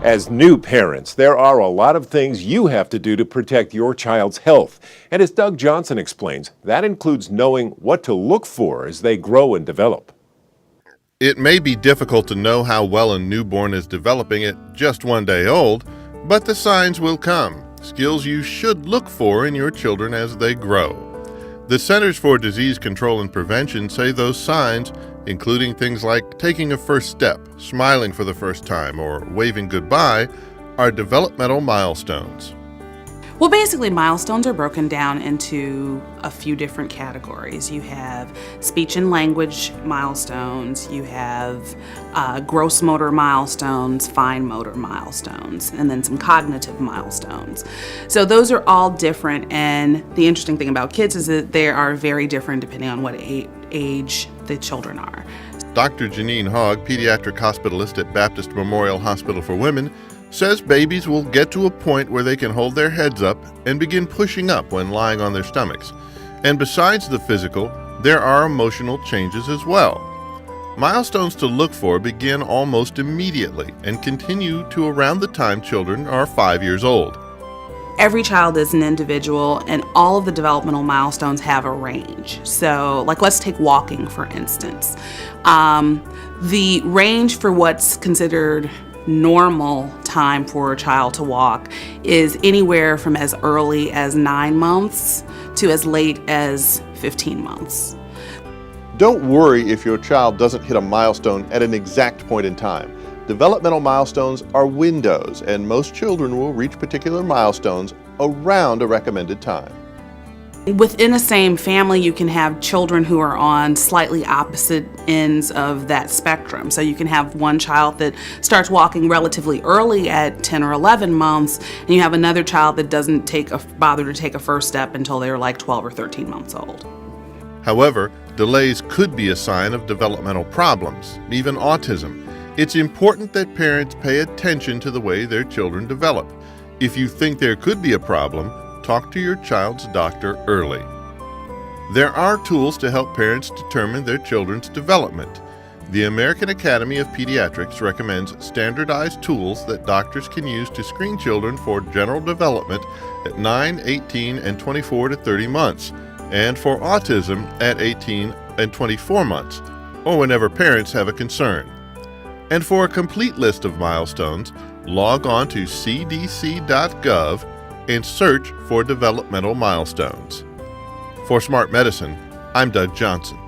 As new parents, there are a lot of things you have to do to protect your child's health. And as Doug Johnson explains, that includes knowing what to look for as they grow and develop. It may be difficult to know how well a newborn is developing at just 1 day old, but the signs will come, skills you should look for in your children as they grow. The Centers for Disease Control and Prevention say those signs, including things like taking a first step, smiling for the first time, or waving goodbye, are developmental milestones. Well, basically, milestones are broken down into a few different categories. You have speech and language milestones, you have gross motor milestones, fine motor milestones, and then some cognitive milestones. So those are all different, and the interesting thing about kids is that they are very different depending on what age the children are. Dr. Janine Hogg, pediatric hospitalist at Baptist Memorial Hospital for Women, says babies will get to a point where they can hold their heads up and begin pushing up when lying on their stomachs. And besides the physical, there are emotional changes as well. Milestones to look for begin almost immediately and continue to around the time children are 5 years old. Every child is an individual, and all of the developmental milestones have a range. So, like, let's take walking, for instance. The range for what's considered normal time for a child to walk is anywhere from as early as 9 months to as late as 15 months. Don't worry if your child doesn't hit a milestone at an exact point in time. Developmental milestones are windows, and most children will reach particular milestones around a recommended time. Within a same family, you can have children who are on slightly opposite ends of that spectrum. So you can have one child that starts walking relatively early at 10 or 11 months, and you have another child that doesn't bother to take a first step until they're like 12 or 13 months old. However, delays could be a sign of developmental problems, even autism. It's important that parents pay attention to the way their children develop. If you think there could be a problem, talk to your child's doctor early. There are tools to help parents determine their children's development. The American Academy of Pediatrics recommends standardized tools that doctors can use to screen children for general development at 9, 18, and 24 to 30 months, and for autism at 18 and 24 months, or whenever parents have a concern. And for a complete list of milestones, log on to cdc.gov and search for developmental milestones. For Smart Medicine, I'm Doug Johnson.